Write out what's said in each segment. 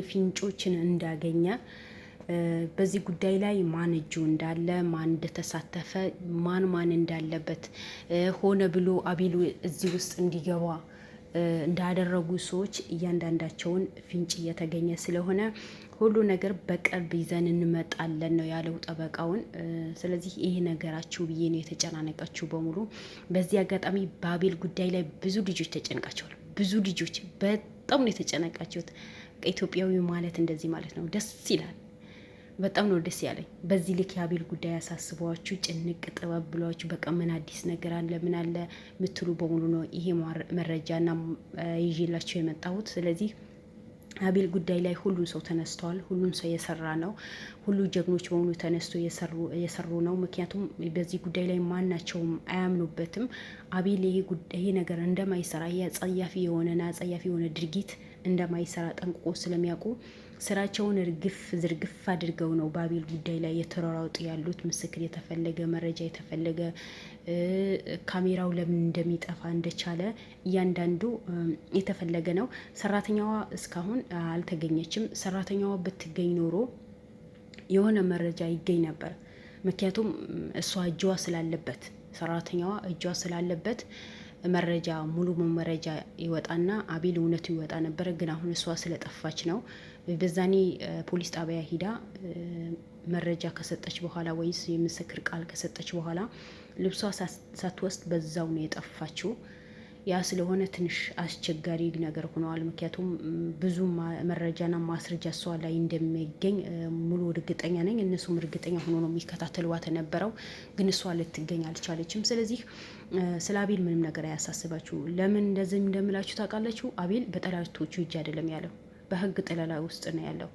ፍንጮችን እንዳገኘ በዚህ ጉዳይ ላይ ማን እጁ እንዳለ ማን እንደተሳተፈ ማን እንዳለበት ሆነ ብሎ አቤል እዚህ ውስጥ እንዲገባ እንዳደረጉ ሰዎች እያንዳንዳቸውን ፍንጭ እየተገኘ ስለሆነ ሁሉ ነገር በቅርብ ይዘን እንመጣለን ነው ያለው ጠበቃውን። ስለዚህ ይሄ ነገራችሁ ብዬ ነው የተጨናነቃችሁ በሙሉ። በዚህ አጋጣሚ በአቤል ጉዳይ ላይ ብዙ ልጆች ተጨንቃቸዋል። ብዙ ልጆች በጣም ነው የተጨነቃችሁት። ኢትዮጵያዊ ማለት እንደዚህ ማለት ነው። ደስ ይላል። በጣም ነው ደስ ያለኝ። በዚህ ልክ የአቤል ጉዳይ ያሳስበዋችሁ ጭንቅ ጥበብ ብሏችሁ በቃ ምን አዲስ ነገር አለ ምን አለ ምትሉ በሙሉ ነው ይሄ መረጃና ይዤላችሁ የመጣሁት። ስለዚህ አቤል ጉዳይ ላይ ሁሉም ሰው ተነስተዋል። ሁሉም ሰው የሰራ ነው። ሁሉ ጀግኖች በሙሉ ተነስቶ የሰሩ ነው። ምክንያቱም በዚህ ጉዳይ ላይ ማናቸውም አያምኑበትም። አቤል ይሄ ነገር እንደማይሰራ ይሄ አጸያፊ የሆነ ድርጊት እንደማይሰራ ጠንቅቆ ስለሚያውቁ ስራቸውን ዝርግፍ አድርገው ነው በአቤል ጉዳይ ላይ የተሯሯጡ ያሉት። ምስክር የተፈለገ መረጃ የተፈለገ ካሜራው ለምን እንደሚጠፋ እንደቻለ እያንዳንዱ የተፈለገ ነው። ሰራተኛዋ እስካሁን አልተገኘችም። ሰራተኛዋ ብትገኝ ኖሮ የሆነ መረጃ ይገኝ ነበር። ምክንያቱም እሷ ሰራተኛዋ እጇ ስላለበት መረጃ ሙሉ መረጃ ይወጣና አቤል እውነቱ ይወጣ ነበር። ግን አሁን እሷ ስለጠፋች ነው። በዛኔ ፖሊስ ጣቢያ ሂዳ መረጃ ከሰጠች በኋላ ወይስ የምስክር ቃል ከሰጠች በኋላ ልብሷ ሳትወስድ በዛው ነው የጠፋችው። ያ ስለሆነ ትንሽ አስቸጋሪ ነገር ሆነዋል። ምክንያቱም ብዙ መረጃና ማስረጃ እሷ ላይ እንደሚገኝ ሙሉ እርግጠኛ ነኝ። እነሱም እርግጠኛ ሆኖ ነው የሚከታተሏት የነበረው። ግን እሷ ልትገኝ አልቻለችም። ስለዚህ ስለ አቤል ምንም ነገር አያሳስባችሁ። ለምን እንደዚህ እንደምላችሁ ታውቃላችሁ? አቤል በጠላቶቹ እጅ አይደለም ያለው፣ በህግ ጥለላ ውስጥ ነው ያለው።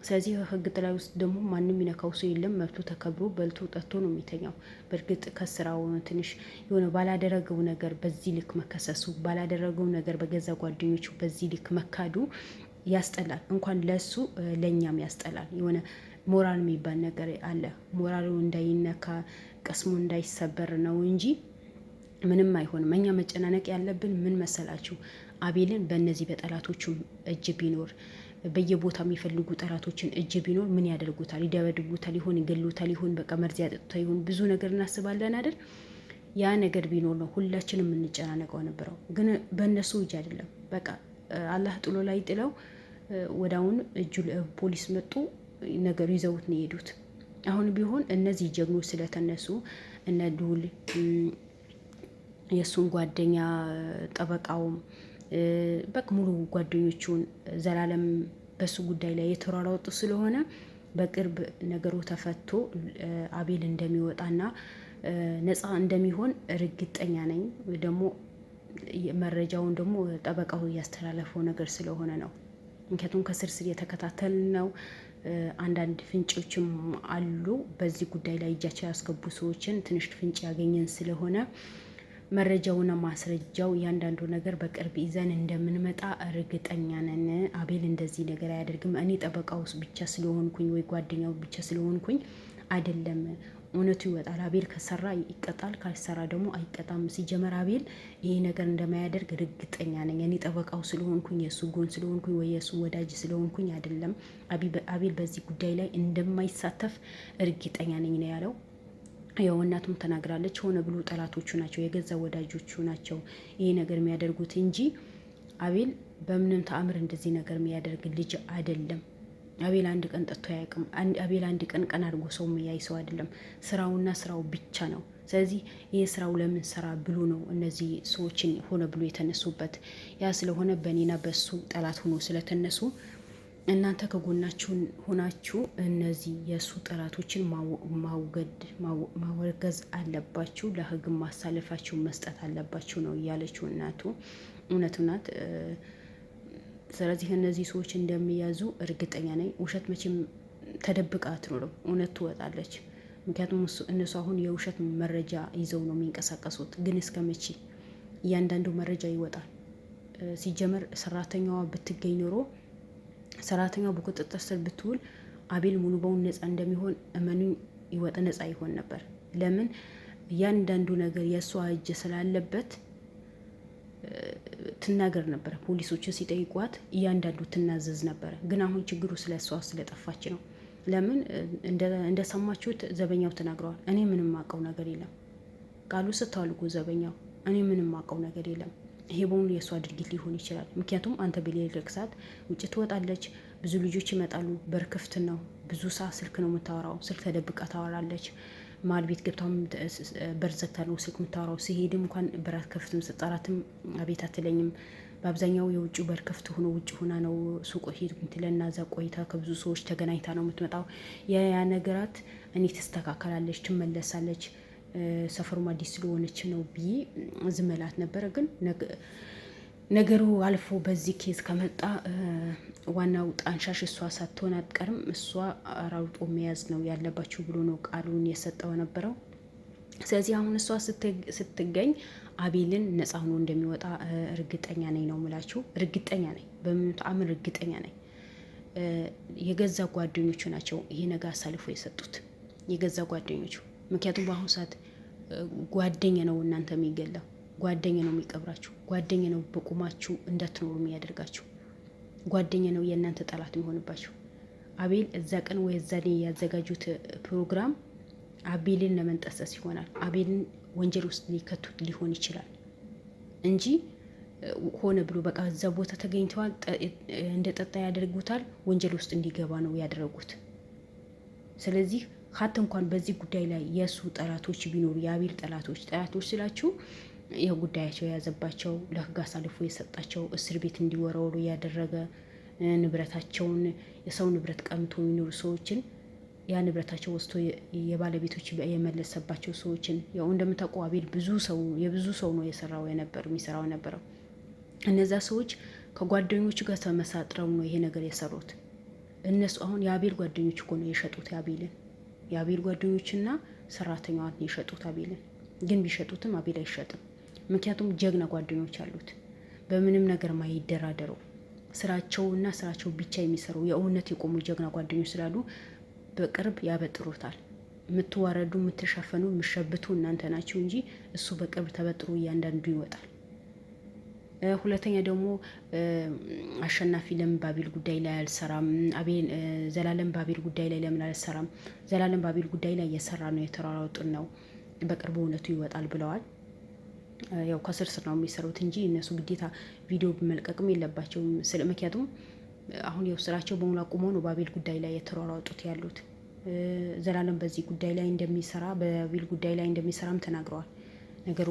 ስለዚህ ህግ ጥላ ውስጥ ደግሞ ማንም ይነካው ሰው የለም። መብቱ ተከብሮ በልቶ ጠጥቶ ነው የሚተኛው። በእርግጥ ከስራው ትንሽ የሆነ ባላደረገው ነገር በዚህ ልክ መከሰሱ፣ ባላደረገው ነገር በገዛ ጓደኞቹ በዚህ ልክ መካዱ ያስጠላል። እንኳን ለሱ ለኛም ያስጠላል። የሆነ ሞራል የሚባል ነገር አለ። ሞራሉ እንዳይነካ ቀስሙ እንዳይሰበር ነው እንጂ ምንም አይሆንም። እኛ መጨናነቅ ያለብን ምን መሰላችሁ? አቤልን በእነዚህ በጠላቶቹም እጅ ቢኖር በየቦታ የሚፈልጉ ጠላቶችን እጅ ቢኖር ምን ያደርጉታል? ይደበድቡታል ይሆን ይገሉታል ይሆን በቃ መርዝ ያጠጡታል ይሆን ብዙ ነገር እናስባለን አይደል? ያ ነገር ቢኖር ነው ሁላችንም የምንጨናነቀው ነበረው። ግን በእነሱ እጅ አይደለም። በቃ አላህ ጥሎ ላይ ጥለው ወዳውን እጁ ፖሊስ መጡ፣ ነገሩ ይዘውት ነው የሄዱት። አሁን ቢሆን እነዚህ ጀግኖች ስለተነሱ እነ ዱል የእሱን ጓደኛ ጠበቃውም በቃ ሙሉ ጓደኞቹን ዘላለም በሱ ጉዳይ ላይ የተሯሯጡ ስለሆነ በቅርብ ነገሩ ተፈቶ አቤል እንደሚወጣና ነፃ እንደሚሆን እርግጠኛ ነኝ። ደግሞ መረጃውን ደግሞ ጠበቃው ያስተላለፈው ነገር ስለሆነ ነው። ምክንያቱም ከስር የተከታተልን ነው። አንዳንድ ፍንጮችም አሉ በዚህ ጉዳይ ላይ እጃቸው ያስገቡ ሰዎችን ትንሽ ፍንጭ ያገኘን ስለሆነ መረጃውና ማስረጃው እያንዳንዱ ነገር በቅርብ ይዘን እንደምንመጣ እርግጠኛ ነን። አቤል እንደዚህ ነገር አያደርግም። እኔ ጠበቃው ብቻ ስለሆንኩኝ ወይ ጓደኛው ብቻ ስለሆንኩኝ አይደለም። እውነቱ ይወጣል። አቤል ከሰራ ይቀጣል፣ ካልሰራ ደግሞ አይቀጣም። ሲጀመር አቤል ይሄ ነገር እንደማያደርግ እርግጠኛ ነኝ። እኔ ጠበቃው ስለሆንኩኝ የሱ ጎን ስለሆንኩኝ ወይ የሱ ወዳጅ ስለሆንኩኝ አይደለም። አቤል በዚህ ጉዳይ ላይ እንደማይሳተፍ እርግጠኛ ነኝ ነው ያለው። ያው እናቱም ተናግራለች። ሆነ ብሎ ጠላቶቹ ናቸው የገዛ ወዳጆቹ ናቸው ይሄ ነገር የሚያደርጉት እንጂ አቤል በምንም ተአምር እንደዚህ ነገር የሚያደርግ ልጅ አይደለም። አቤል አንድ ቀን ጠጥቶ አያውቅም። አቤል አንድ ቀን አድርጎ ሰው የሚያይ ሰው አይደለም። ስራውና ስራው ብቻ ነው። ስለዚህ ይሄ ስራው ለምን ሰራ ብሎ ነው እነዚህ ሰዎችን ሆነ ብሎ የተነሱበት። ያ ስለሆነ በእኔና በሱ ጠላት ሆኖ ስለተነሱ እናንተ ከጎናችሁን ሆናችሁ እነዚህ የእሱ ጠላቶችን ማወገዝ አለባችሁ፣ ለህግ ማሳለፋችሁ መስጠት አለባችሁ ነው እያለችው እናቱ። እውነቱ ናት። ስለዚህ እነዚህ ሰዎች እንደሚያዙ እርግጠኛ ነኝ። ውሸት መቼም ተደብቃ አትኖርም፣ እውነት ትወጣለች። ምክንያቱም እነሱ አሁን የውሸት መረጃ ይዘው ነው የሚንቀሳቀሱት። ግን እስከ መቼ እያንዳንዱ መረጃ ይወጣል? ሲጀመር ሰራተኛዋ ብትገኝ ኖሮ ሰራተኛው በቁጥጥር ስር ብትውል አቤል ሙሉ በሙሉ ነፃ እንደሚሆን እመኑኝ፣ ይወጣ ነፃ ይሆን ነበር። ለምን? እያንዳንዱ ነገር የእሷ እጅ ስላለበት ትናገር ነበረ። ፖሊሶችን ሲጠይቋት እያንዳንዱ ትናዘዝ ነበረ። ግን አሁን ችግሩ ስለ እሷ ስለጠፋች ነው። ለምን እንደሰማችሁት ዘበኛው ተናግረዋል። እኔ ምንም አውቀው ነገር የለም ቃሉ ስታልጉ ዘበኛው እኔ ምንም አውቀው ነገር የለም። ይሄ በሙሉ የእሷ ድርጊት ሊሆን ይችላል። ምክንያቱም አንተ በሌለህ ሰዓት ውጭ ትወጣለች፣ ብዙ ልጆች ይመጣሉ፣ በር ክፍት ነው፣ ብዙ ሰዓት ስልክ ነው የምታወራው፣ ስልክ ተደብቃ ታወራለች። ማል ቤት ገብታም በር ዘግታ ነው ስልክ የምታወራው። ሲሄድም እንኳን በር አትከፍትም፣ ስጠራትም አቤት አትለኝም። በአብዛኛው የውጭ በር ክፍት ሆኖ ውጭ ሆና ነው ሱቅ ሄድ ምትለና እዛ ቆይታ ከብዙ ሰዎች ተገናኝታ ነው የምትመጣው። ያ ነገራት እኔ ትስተካከላለች፣ ትመለሳለች። ሰፈሩም አዲስ ስለሆነች ነው ብዬ ዝም እላት ነበረ። ግን ነገሩ አልፎ በዚህ ኬዝ ከመጣ ዋናው ጣንሻሽ እሷ ሳትሆን አትቀርም። እሷ አራውጦ መያዝ ነው ያለባችሁ ብሎ ነው ቃሉን የሰጠው ነበረው። ስለዚህ አሁን እሷ ስትገኝ አቤልን ነፃ ሆኖ እንደሚወጣ እርግጠኛ ነኝ ነው የምላችሁ። እርግጠኛ ነኝ፣ በምን ተአምር እርግጠኛ ነኝ። የገዛ ጓደኞቹ ናቸው ይሄ ነገር አሳልፎ የሰጡት፣ የገዛ ጓደኞቹ። ምክንያቱም በአሁኑ ሰዓት ጓደኛ ነው እናንተ የሚገላው፣ ጓደኛ ነው የሚቀብራችሁ፣ ጓደኛ ነው በቁማችሁ እንዳትኖሩ የሚያደርጋችሁ፣ ጓደኛ ነው የእናንተ ጠላት የሚሆንባችሁ። አቤል እዛ ቀን ወይ እዛ ላይ ያዘጋጁት ፕሮግራም አቤልን ለመንጠሰስ ይሆናል። አቤልን ወንጀል ውስጥ ሊከቱት ሊሆን ይችላል እንጂ ሆነ ብሎ በቃ እዛ ቦታ ተገኝተዋል፣ እንደ ጠጣ ያደርጉታል፣ ወንጀል ውስጥ እንዲገባ ነው ያደረጉት። ስለዚህ ሀት እንኳን በዚህ ጉዳይ ላይ የእሱ ጠላቶች ቢኖሩ የአቤል ጠላቶች ስላችሁ ይህ ጉዳያቸው የያዘባቸው ለህግ አሳልፎ የሰጣቸው እስር ቤት እንዲወረወሩ ያደረገ ንብረታቸውን የሰው ንብረት ቀምቶ የሚኖሩ ሰዎችን ያ ንብረታቸው ወስቶ የባለቤቶች የመለሰባቸው ሰዎችን ያው እንደምታውቁ አቤል የብዙ ሰው ነው የሚሰራው የነበረው። እነዛ ሰዎች ከጓደኞቹ ጋር ተመሳጥረው ነው ይሄ ነገር የሰሩት። እነሱ አሁን የአቤል ጓደኞች እኮ ነው የሸጡት የአቤል ጓደኞችና ሰራተኛዋን የሸጡት አቤልን። ግን ቢሸጡትም አቤል አይሸጥም። ምክንያቱም ጀግና ጓደኞች አሉት፣ በምንም ነገር ማይደራደሩ፣ ስራቸውና ስራቸው ብቻ የሚሰሩ የእውነት የቆሙ ጀግና ጓደኞች ስላሉ በቅርብ ያበጥሩታል። የምትዋረዱ፣ የምትሸፈኑ፣ የምትሸብቱ እናንተ ናችሁ እንጂ እሱ በቅርብ ተበጥሮ እያንዳንዱ ይወጣል። ሁለተኛ ደግሞ አሸናፊ ለምን ባቤል ጉዳይ ላይ አልሰራም? ዘላለም ባቤል ጉዳይ ላይ ለምን አልሰራም? ዘላለም ባቤል ጉዳይ ላይ እየሰራ ነው፣ የተሯሯጥን ነው፣ በቅርቡ እውነቱ ይወጣል ብለዋል። ያው ከስር ስር ነው የሚሰሩት እንጂ እነሱ ግዴታ ቪዲዮ በመልቀቅም የለባቸውም። ምክንያቱም አሁን ያው ስራቸው በሙሉ አቁሞ ነው ባቤል ጉዳይ ላይ የተሯሯጡት ያሉት። ዘላለም በዚህ ጉዳይ ላይ እንደሚሰራ በባቤል ጉዳይ ላይ እንደሚሰራም ተናግረዋል። ነገሩ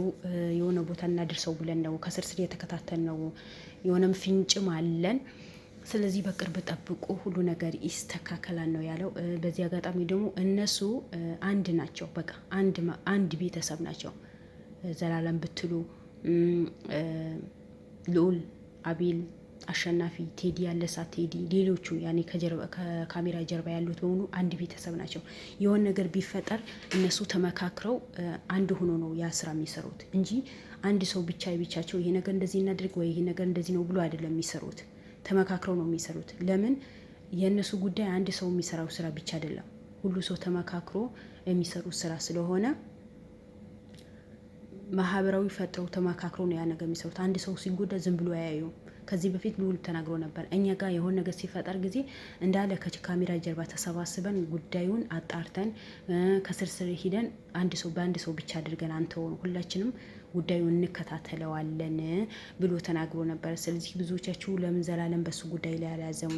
የሆነ ቦታ እናድርሰው ብለን ነው ከስር ስር የተከታተል ነው፣ የሆነም ፍንጭም አለን። ስለዚህ በቅርብ ጠብቁ፣ ሁሉ ነገር ይስተካከላል ነው ያለው። በዚህ አጋጣሚ ደግሞ እነሱ አንድ ናቸው፣ በቃ አንድ ቤተሰብ ናቸው። ዘላለም ብትሉ ልዑል፣ አቤል፣ አሸናፊ፣ ቴዲ ያለሳ ቴዲ፣ ሌሎቹ ያኔ ከካሜራ ጀርባ ያሉት በሙሉ አንድ ቤተሰብ ናቸው። የሆነ ነገር ቢፈጠር እነሱ ተመካክረው አንድ ሆኖ ነው ያ ስራ የሚሰሩት እንጂ አንድ ሰው ብቻቸው ይሄ ነገር እንደዚህ እናድርግ ወይ ይሄ ነገር እንደዚህ ነው ብሎ አይደለም የሚሰሩት። ተመካክረው ነው የሚሰሩት። ለምን የእነሱ ጉዳይ አንድ ሰው የሚሰራው ስራ ብቻ አይደለም፣ ሁሉ ሰው ተመካክሮ የሚሰሩት ስራ ስለሆነ ማህበራዊ ፈጥረው ተመካክሮ ነው ያ ነገር የሚሰሩት። አንድ ሰው ሲጎዳ ዝም ብሎ አያዩም። ከዚህ በፊት ልዑል ተናግሮ ነበር። እኛ ጋር የሆነ ነገር ሲፈጠር ጊዜ እንዳለ ከካሜራ ጀርባ ተሰባስበን ጉዳዩን አጣርተን ከስርስር ሂደን በአንድ ሰው ብቻ አድርገን አንተውን ሁላችንም ጉዳዩን እንከታተለዋለን ብሎ ተናግሮ ነበር። ስለዚህ ብዙዎቻችሁ ለምን ዘላለም በሱ ጉዳይ ላይ አልያዘሙ፣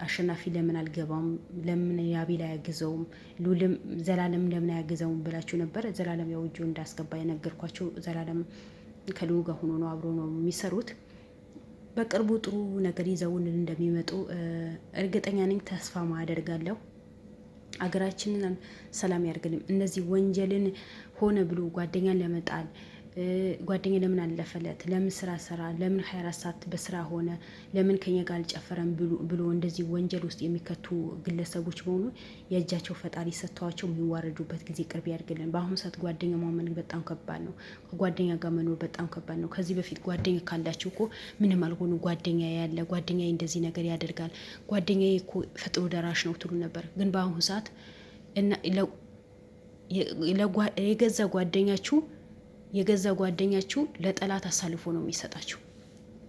አሸናፊ ለምን አልገባም፣ ለምን የአቤል አያግዘውም፣ ልዑልም ዘላለም ለምን አያግዘውም ብላችሁ ነበር። ዘላለም ያው እጁ እንዳስገባ የነገርኳቸው። ዘላለም ከልዑል ጋር ሆኖ ነው አብሮ ነው የሚሰሩት። በቅርቡ ጥሩ ነገር ይዘውን እንደሚመጡ እርግጠኛ ነኝ፣ ተስፋ ማደርጋለሁ። አገራችንን ሰላም ያርግልም። እነዚህ ወንጀልን ሆነ ብሎ ጓደኛን ለመጣል ጓደኛ ለምን አለፈለት፣ ለምን ስራ ሰራ፣ ለምን 24 ሰዓት በስራ ሆነ፣ ለምን ከኛ ጋር አልጨፈረም ብሎ እንደዚህ ወንጀል ውስጥ የሚከቱ ግለሰቦች በሆኑ የእጃቸው ፈጣሪ ሰጥተዋቸው የሚዋረዱበት ጊዜ ቅርብ ያድርግልን። በአሁኑ ሰዓት ጓደኛ ማመን በጣም ከባድ ነው። ከጓደኛ ጋር መኖር በጣም ከባድ ነው። ከዚህ በፊት ጓደኛ ካላችሁ እኮ ምንም አልሆኑ፣ ጓደኛ ያለ ጓደኛ እንደዚህ ነገር ያደርጋል፣ ጓደኛ እኮ ፈጥሮ ደራሽ ነው ትሉ ነበር። ግን በአሁኑ ሰዓት የገዛ ጓደኛችሁ የገዛ ጓደኛችሁ ለጠላት አሳልፎ ነው የሚሰጣችሁ።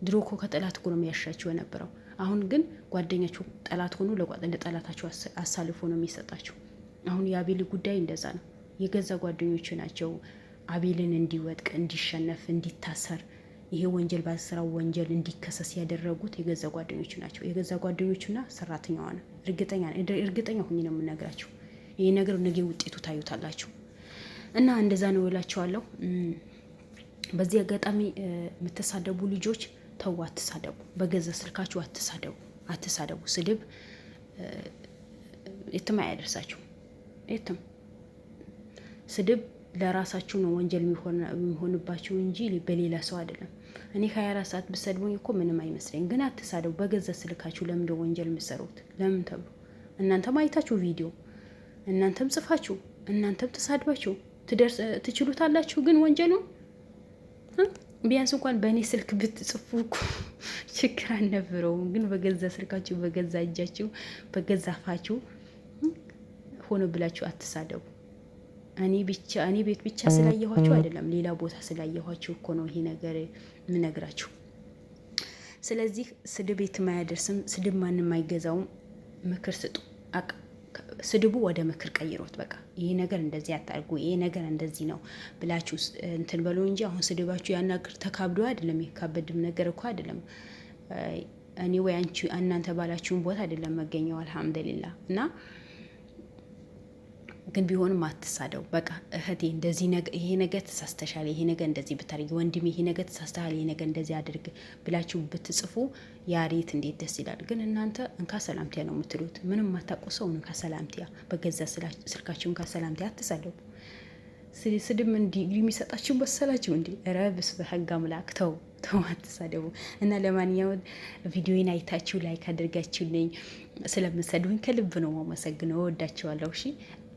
ድሮ እኮ ከጠላት እኮ ነው የሚያሻችሁ የነበረው። አሁን ግን ጓደኛችሁ ጠላት ሆኖ ለጠላታችሁ አሳልፎ ነው የሚሰጣችሁ። አሁን የአቤል ጉዳይ እንደዛ ነው። የገዛ ጓደኞቹ ናቸው አቤልን እንዲወድቅ፣ እንዲሸነፍ፣ እንዲታሰር ይሄ ወንጀል ባሰራው ወንጀል እንዲከሰስ ያደረጉት የገዛ ጓደኞቹ ናቸው። የገዛ ጓደኞቹና ሰራተኛዋ ነው። እርግጠኛ ሁኝ ነው የምነግራችሁ። ይሄ ነገር ነገ ውጤቱ ታዩታላችሁ። እና እንደዛ ነው እላችኋለሁ። በዚህ አጋጣሚ የምትሳደቡ ልጆች ተው፣ አትሳደቡ። በገዛ ስልካችሁ አትሳደቡ። ስድብ የትም አያደርሳችሁ። የትም ስድብ ለራሳችሁ ነው ወንጀል የሚሆንባችሁ እንጂ በሌላ ሰው አይደለም። እኔ 24 ሰዓት ብሰድቡኝ እኮ ምንም አይመስለኝ፣ ግን አትሳደቡ። በገዛ ስልካችሁ ለምን ወንጀል የምትሰሩት? ለምን ተብሎ እናንተም አይታችሁ ቪዲዮ፣ እናንተም ጽፋችሁ፣ እናንተም ተሳድባችሁ ትችሉታላችሁ። ግን ወንጀሉ ቢያንስ እንኳን በእኔ ስልክ ብትጽፉ እኮ ችግር አልነበረውም። ግን በገዛ ስልካችሁ፣ በገዛ እጃችሁ፣ በገዛ አፋችሁ ሆኖ ብላችሁ አትሳደቡ። እኔ ቤት ብቻ ስላየኋችሁ አይደለም፣ ሌላ ቦታ ስላየኋችሁ እኮ ነው ይሄ ነገር የምነግራችሁ። ስለዚህ ስድብ የትም አያደርስም። ስድብ ማንም አይገዛውም። ምክር ስጡ። ስድቡ ወደ ምክር ቀይሮት። በቃ ይሄ ነገር እንደዚህ አታርጉ፣ ይሄ ነገር እንደዚህ ነው ብላችሁ እንትን በሉ እንጂ አሁን ስድባችሁ ያናግር ተካብዶ አይደለም። የካበድም ነገር እኮ አይደለም። እኔ ወይ አንቺ እናንተ ባላችሁን ቦታ አይደለም መገኘው። አልሐምዱሊላህ። እና ግን ቢሆንም አትሳደው። በቃ እህቴ እንደዚህ ይሄ ነገር ተሳስተሻል፣ ይሄ ነገር እንደዚህ ብታደርጊ፣ ወንድሜ ይሄ ነገር ተሳስተሃል፣ ይሄ ነገር እንደዚህ አድርግ ብላችሁ ብትጽፉ ያሬት እንዴት ደስ ይላል። ግን እናንተ እንካ ሰላምቲያ ነው የምትሉት። ምንም ማታውቁ ሰው እንካ ሰላምቲያ፣ በገዛ ስልካችሁ እንካ ሰላምቲያ። አትሳደቡ። ስድብ እንዲ የሚሰጣችሁ መሰላችሁ እንዲ? ረብስ በህግ አምላክ ተው፣ አትሳደቡ። እና ለማንኛውም ቪዲዮን አይታችሁ ላይክ አድርጋችሁልኝ ስለምሰድቡኝ ከልብ ነው ማመሰግነው። ወዳችኋለሁ። እሺ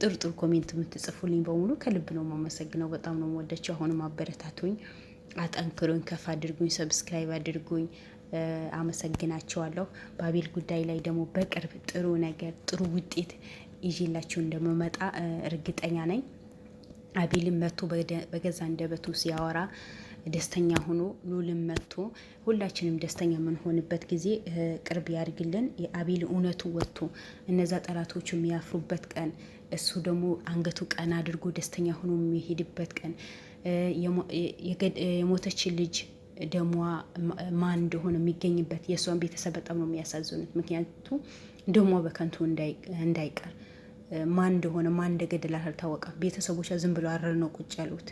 ጥሩ ኮሜንት የምትጽፉልኝ በሙሉ ከልብ ነው ማመሰግነው። በጣም ነው ወዳችሁ። አሁንም አበረታቱኝ፣ አጠንክሩኝ፣ ከፍ አድርጉኝ፣ ሰብስክራይብ አድርጉኝ። አመሰግናቸዋለሁ። በአቤል ጉዳይ ላይ ደግሞ በቅርብ ጥሩ ነገር ጥሩ ውጤት ይዤላችሁ እንደምመጣ እርግጠኛ ነኝ። አቤልም መጥቶ በገዛ አንደበቱ ሲያወራ ደስተኛ ሆኖ ሉልም መጥቶ ሁላችንም ደስተኛ የምንሆንበት ጊዜ ቅርብ ያድርግልን። የአቤል እውነቱ ወጥቶ እነዛ ጠላቶቹ የሚያፍሩበት ቀን፣ እሱ ደግሞ አንገቱ ቀና አድርጎ ደስተኛ ሆኖ የሚሄድበት ቀን፣ የሞተችን ልጅ ደሟ ማን እንደሆነ የሚገኝበት። የእሷን ቤተሰብ በጣም ነው የሚያሳዝኑት። ምክንያቱም ደሟ በከንቱ እንዳይቀር ማን እንደሆነ ማን እንደገደላት አልታወቀም። ቤተሰቦቿ ዝም ብለው አረር ነው ቁጭ ያሉት።